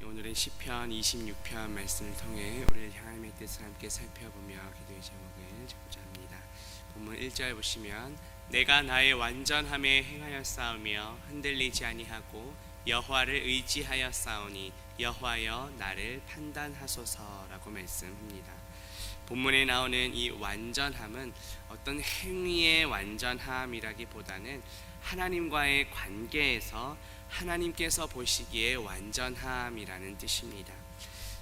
오늘의 시편 26편 말씀을 통해 우리를 향함의 뜻을 함께 살펴보며 기도의 제목을 잡고자 합니다. 본문 1절 보시면 내가 나의 완전함에 행하여 싸우며 흔들리지 아니하고 여호와를 의지하여 싸우니 여호와여 나를 판단하소서라고 말씀합니다. 본문에 나오는 이 완전함은 어떤 행위의 완전함이라기보다는 하나님과의 관계에서 하나님께서 보시기에 완전함이라는 뜻입니다.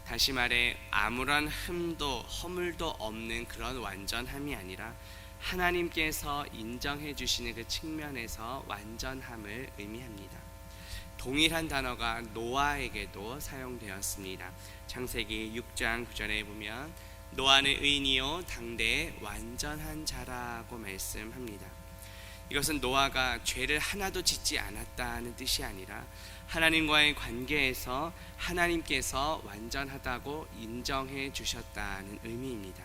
다시 말해 아무런 흠도 허물도 없는 그런 완전함이 아니라 하나님께서 인정해 주시는 그 측면에서 완전함을 의미합니다. 동일한 단어가 노아에게도 사용되었습니다. 창세기 6장 9절에 보면 노아는 의인이요 당대의 완전한 자라고 말씀합니다. 이것은 노아가 죄를 하나도 짓지 않았다는 뜻이 아니라 하나님과의 관계에서 하나님께서 완전하다고 인정해 주셨다는 의미입니다.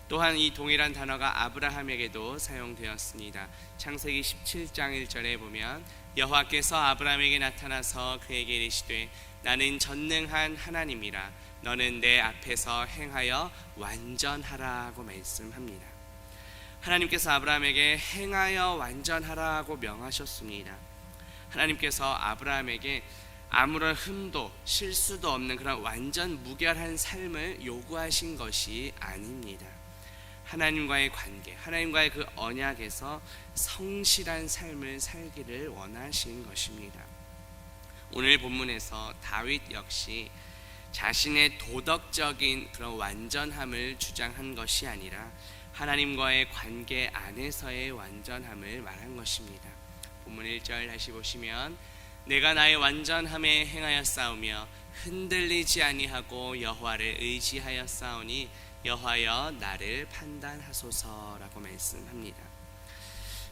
또한 이 동일한 단어가 아브라함에게도 사용되었습니다. 창세기 17장 1절에 보면 여호와께서 아브라함에게 나타나서 그에게 이르시되 나는 전능한 하나님이라 너는 내 앞에서 행하여 완전하라고 말씀합니다. 하나님께서 아브라함에게 행하여 완전하라고 명하셨습니다. 하나님께서 아브라함에게 아무런 흠도 실수도 없는 그런 완전 무결한 삶을 요구하신 것이 아닙니다. 하나님과의 관계, 하나님과의 그 언약에서 성실한 삶을 살기를 원하신 것입니다. 오늘 본문에서 다윗 역시 자신의 도덕적인 그런 완전함을 주장한 것이 아니라 하나님과의 관계 안에서의 완전함을 말한 것입니다. 본문 1절 다시 보시면 내가 나의 완전함에 행하여 싸우며 흔들리지 아니하고 여호와를 의지하여 싸우니 여호와여 나를 판단하소서라고 말씀합니다.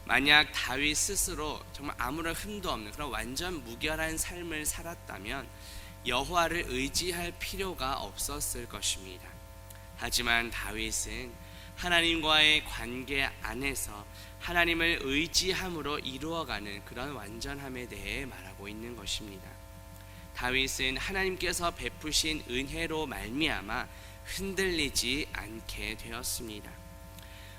만약 다윗 스스로 정말 아무런 흠도 없는 그런 완전 무결한 삶을 살았다면 여호와를 의지할 필요가 없었을 것입니다. 하지만 다윗은 하나님과의 관계 안에서 하나님을 의지함으로 이루어가는 그런 완전함에 대해 말하고 있는 것입니다. 다윗은 하나님께서 베푸신 은혜로 말미암아 흔들리지 않게 되었습니다.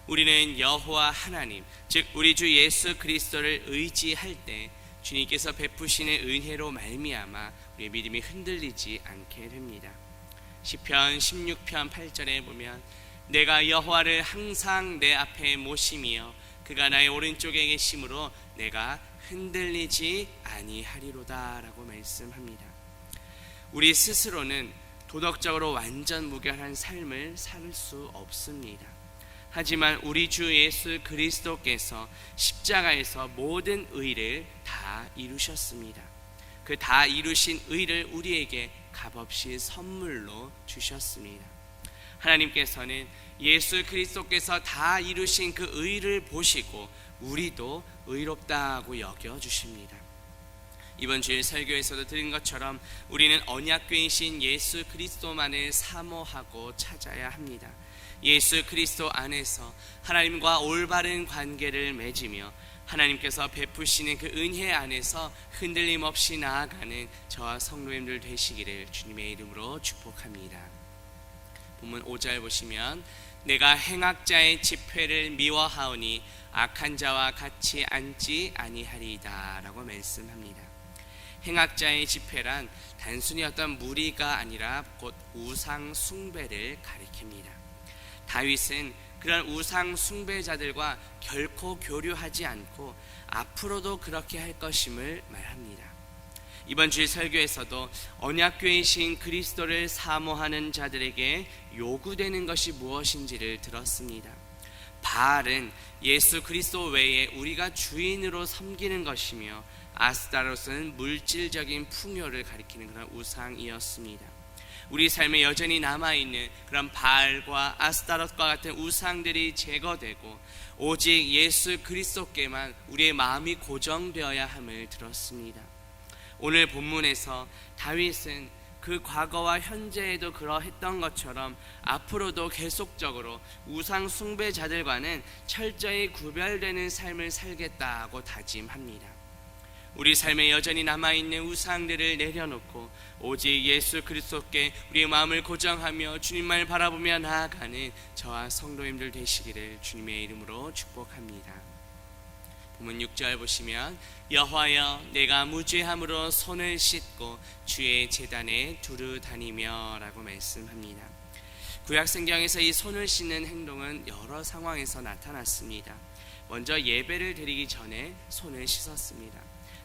우리는 여호와 하나님, 즉 우리 주 예수 그리스도를 의지할 때 주님께서 베푸시는 은혜로 말미암아 우리의 믿음이 흔들리지 않게 됩니다. 시편 16편 8절에 보면 내가 여호와를 항상 내 앞에 모심이여 그가 나의 오른쪽에 계심으로 내가 흔들리지 아니하리로다 라고 말씀합니다. 우리 스스로는 도덕적으로 완전 무결한 삶을 살 수 없습니다. 하지만 우리 주 예수 그리스도께서 십자가에서 모든 의를 다 이루셨습니다. 그 다 이루신 의를 우리에게 값없이 선물로 주셨습니다. 하나님께서는 예수 그리스도께서 다 이루신 그 의를 보시고 우리도 의롭다고 여겨주십니다. 이번 주일 설교에서도 들은 것처럼 우리는 언약궤이신 예수 그리스도만을 사모하고 찾아야 합니다. 예수 그리스도 안에서 하나님과 올바른 관계를 맺으며 하나님께서 베푸시는 그 은혜 안에서 흔들림 없이 나아가는 저와 성도님들 되시기를 주님의 이름으로 축복합니다. 본문 5절 보시면 내가 행악자의 집회를 미워하오니 악한 자와 같이 앉지 아니하리이다 라고 말씀합니다. 행악자의 집회란 단순히 어떤 무리가 아니라 곧 우상 숭배를 가리킵니다. 다윗은 그런 우상 숭배자들과 결코 교류하지 않고 앞으로도 그렇게 할 것임을 말합니다. 이번 주일 설교에서도 언약궤이신 그리스도를 사모하는 자들에게 요구되는 것이 무엇인지를 들었습니다. 바알은 예수 그리스도 외에 우리가 주인으로 섬기는 것이며 아스타롯은 물질적인 풍요를 가리키는 그런 우상이었습니다. 우리 삶에 여전히 남아있는 그런 바알과 아스타롯과 같은 우상들이 제거되고 오직 예수 그리스도께만 우리의 마음이 고정되어야 함을 들었습니다. 오늘 본문에서 다윗은 그 과거와 현재에도 그러했던 것처럼 앞으로도 계속적으로 우상 숭배자들과는 철저히 구별되는 삶을 살겠다고 다짐합니다. 우리 삶에 여전히 남아있는 우상들을 내려놓고 오직 예수 그리스도께 우리의 마음을 고정하며 주님만을 바라보며 나아가는 저와 성도님들 되시기를 주님의 이름으로 축복합니다. 본문 6절 보시면 여호와여 내가 무죄함으로 손을 씻고 주의 제단에 두루 다니며 라고 말씀합니다. 구약성경에서 이 손을 씻는 행동은 여러 상황에서 나타났습니다. 먼저 예배를 드리기 전에 손을 씻었습니다.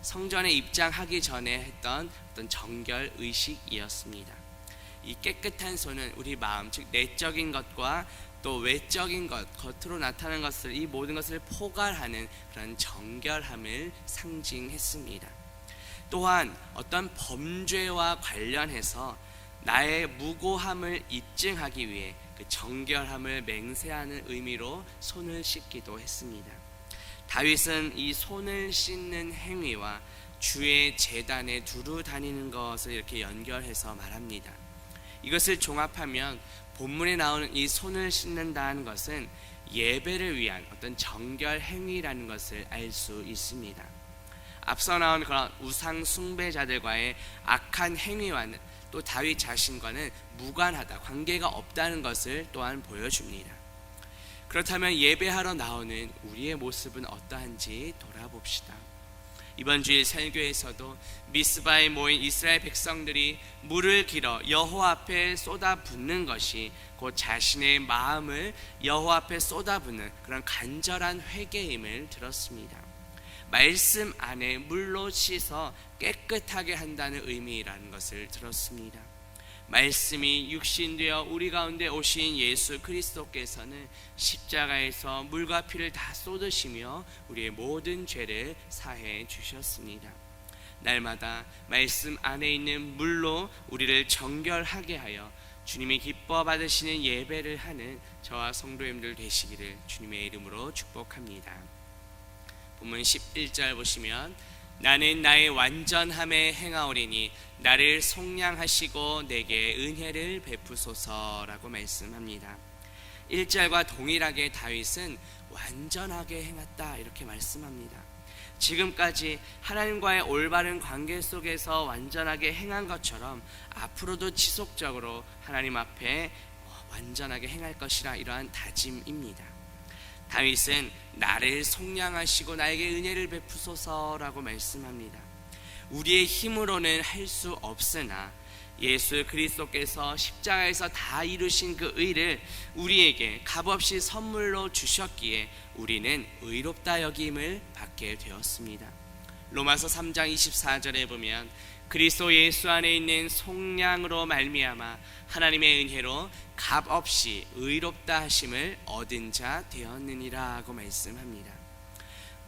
성전에 입장하기 전에 했던 어떤 정결 의식이었습니다. 이 깨끗한 손은 우리 마음, 즉 내적인 것과 또 외적인 것, 겉으로 나타나는 것을, 이 모든 것을 포괄하는 그런 정결함을 상징했습니다. 또한 어떤 범죄와 관련해서 나의 무고함을 입증하기 위해 그 정결함을 맹세하는 의미로 손을 씻기도 했습니다. 다윗은 이 손을 씻는 행위와 주의 제단에 두루 다니는 것을 이렇게 연결해서 말합니다. 이것을 종합하면 본문에 나오는 이 손을 씻는다는 것은 예배를 위한 어떤 정결 행위라는 것을 알 수 있습니다. 앞서 나온 그런 우상 숭배자들과의 악한 행위와는 또 다윗 자신과는 무관하다, 관계가 없다는 것을 또한 보여줍니다. 그렇다면 예배하러 나오는 우리의 모습은 어떠한지 돌아봅시다. 이번 주일 설교에서도 미스바에 모인 이스라엘 백성들이 물을 길어 여호와 앞에 쏟아붓는 것이 곧 자신의 마음을 여호와 앞에 쏟아붓는 그런 간절한 회개임을 들었습니다. 말씀 안에 물로 씻어 깨끗하게 한다는 의미라는 것을 들었습니다. 말씀이 육신되어 우리 가운데 오신 예수 그리스도께서는 십자가에서 물과 피를 다 쏟으시며 우리의 모든 죄를 사해 주셨습니다. 날마다 말씀 안에 있는 물로 우리를 정결하게 하여 주님이 기뻐 받으시는 예배를 하는 저와 성도님들 되시기를 주님의 이름으로 축복합니다. 본문 11절 보시면 나는 나의 완전함에 행하오리니 나를 속량하시고 내게 은혜를 베푸소서라고 말씀합니다. 1절과 동일하게 다윗은 완전하게 행했다 이렇게 말씀합니다. 지금까지 하나님과의 올바른 관계 속에서 완전하게 행한 것처럼 앞으로도 지속적으로 하나님 앞에 완전하게 행할 것이라 이러한 다짐입니다. 다윗은 나를 속량하시고 나에게 은혜를 베푸소서라고 말씀합니다. 우리의 힘으로는 할 수 없으나 예수 그리스도께서 십자가에서 다 이루신 그 의를 우리에게 값없이 선물로 주셨기에 우리는 의롭다 여김을 받게 되었습니다. 로마서 3장 24절에 보면 그리스도 예수 안에 있는 속량으로 말미암아 하나님의 은혜로 값없이 의롭다 하심을 얻은 자 되었느니라 하고 말씀합니다.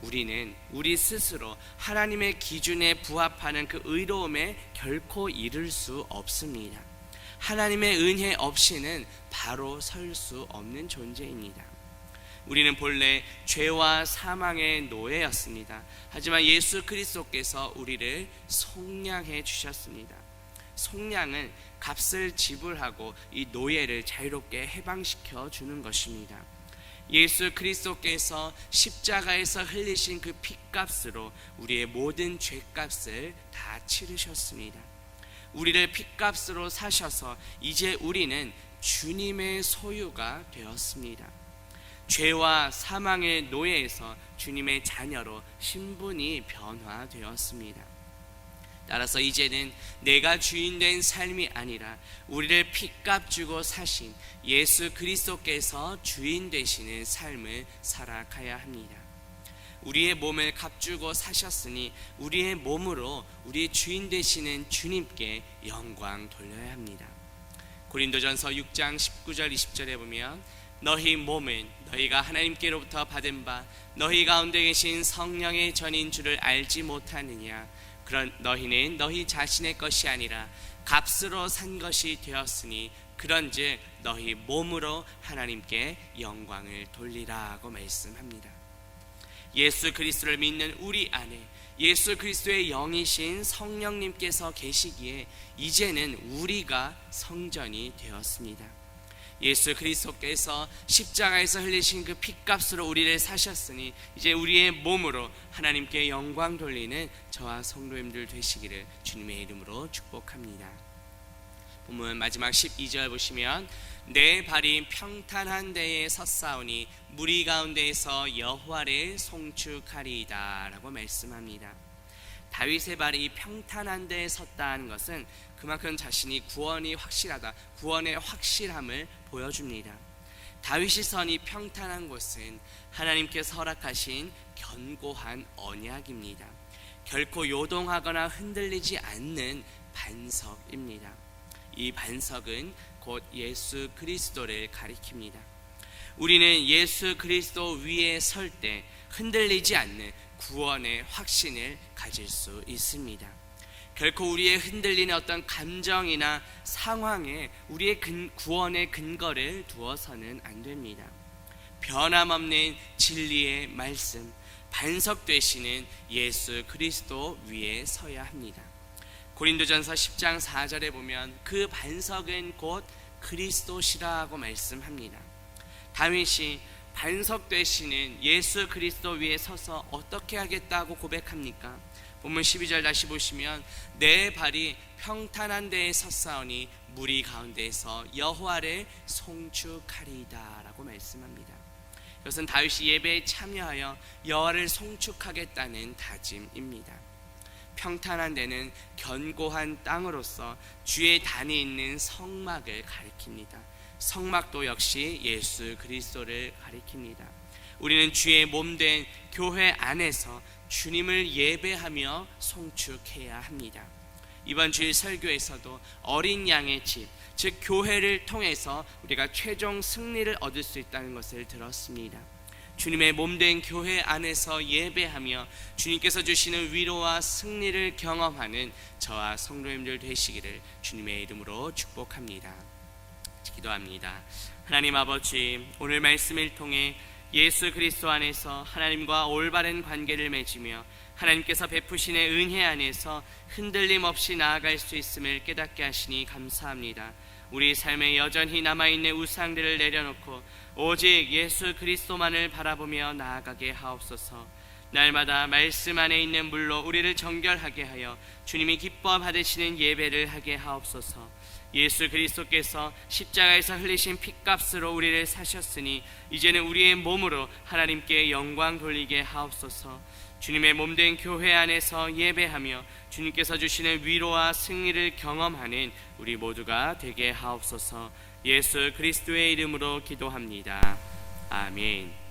우리는 우리 스스로 하나님의 기준에 부합하는 그 의로움에 결코 이를 수 없습니다. 하나님의 은혜 없이는 바로 설 수 없는 존재입니다. 우리는 본래 죄와 사망의 노예였습니다. 하지만 예수 그리스도께서 우리를 속량해 주셨습니다. 속량은 값을 지불하고 이 노예를 자유롭게 해방시켜 주는 것입니다. 예수 그리스도께서 십자가에서 흘리신 그 피값으로 우리의 모든 죄값을 다 치르셨습니다. 우리를 피값으로 사셔서 이제 우리는 주님의 소유가 되었습니다. 죄와 사망의 노예에서 주님의 자녀로 신분이 변화되었습니다. 따라서 이제는 내가 주인된 삶이 아니라 우리를 피값 주고 사신 예수 그리스도께서 주인 되시는 삶을 살아가야 합니다. 우리의 몸을 값주고 사셨으니 우리의 몸으로 우리의 주인 되시는 주님께 영광 돌려야 합니다. 고린도전서 6장 19절 20절에 보면 너희 몸은 너희가 하나님께로부터 받은 바 너희 가운데 계신 성령의 전인 줄을 알지 못하느냐. 그런 너희는 너희 자신의 것이 아니라 값으로 산 것이 되었으니 그런즉 너희 몸으로 하나님께 영광을 돌리라고 말씀합니다. 예수 그리스도를 믿는 우리 안에 예수 그리스도의 영이신 성령님께서 계시기에 이제는 우리가 성전이 되었습니다. 예수 그리스도께서 십자가에서 흘리신 그 핏값으로 우리를 사셨으니 이제 우리의 몸으로 하나님께 영광 돌리는 저와 성도님들 되시기를 주님의 이름으로 축복합니다. 본문 마지막 12절 보시면 내 발이 평탄한 데에 섰사오니 무리 가운데에서 여호와를 송축하리이다 라고 말씀합니다. 다윗의 발이 평탄한 데에 섰다는 것은 그만큼 자신이 구원이 확실하다, 구원의 확실함을 보여줍니다. 다윗이 선이 평탄한 곳은 하나님께서 허락하신 견고한 언약입니다. 결코 요동하거나 흔들리지 않는 반석입니다. 이 반석은 곧 예수 그리스도를 가리킵니다. 우리는 예수 그리스도 위에 설 때 흔들리지 않는 구원의 확신을 가질 수 있습니다. 결코 우리의 흔들리는 어떤 감정이나 상황에 우리의 구원의 근거를 두어서는 안 됩니다. 변함없는 진리의 말씀, 반석 되시는 예수 그리스도 위에 서야 합니다. 고린도전서 10장 4절에 보면 그 반석은 곧 그리스도시라고 말씀합니다. 다윗이 반석 되시는 예수 그리스도 위에 서서 어떻게 하겠다고 고백합니까? 본문 12절 다시 보시면 내 발이 평탄한 데에 섰사오니 무리 가운데에서 여호와를 송축하리이다 라고 말씀합니다. 이것은 다윗이 예배에 참여하여 여호와를 송축하겠다는 다짐입니다. 평탄한 데는 견고한 땅으로서 주의 단이 있는 성막을 가리킵니다. 성막도 역시 예수 그리스도를 가리킵니다. 우리는 주의 몸된 교회 안에서 주님을 예배하며 송축해야 합니다. 이번 주일 설교에서도 어린 양의 집, 즉 교회를 통해서 우리가 최종 승리를 얻을 수 있다는 것을 들었습니다. 주님의 몸된 교회 안에서 예배하며 주님께서 주시는 위로와 승리를 경험하는 저와 성도님들 되시기를 주님의 이름으로 축복합니다. 기도합니다. 하나님 아버지, 오늘 말씀을 통해 예수 그리스도 안에서 하나님과 올바른 관계를 맺으며 하나님께서 베푸시는 은혜 안에서 흔들림 없이 나아갈 수 있음을 깨닫게 하시니 감사합니다. 우리 삶에 여전히 남아있는 우상들을 내려놓고 오직 예수 그리스도만을 바라보며 나아가게 하옵소서. 날마다 말씀 안에 있는 물로 우리를 정결하게 하여 주님이 기뻐 받으시는 예배를 하게 하옵소서. 예수 그리스도께서 십자가에서 흘리신 핏값으로 우리를 사셨으니 이제는 우리의 몸으로 하나님께 영광 돌리게 하옵소서. 주님의 몸된 교회 안에서 예배하며 주님께서 주시는 위로와 승리를 경험하는 우리 모두가 되게 하옵소서. 예수 그리스도의 이름으로 기도합니다. 아멘.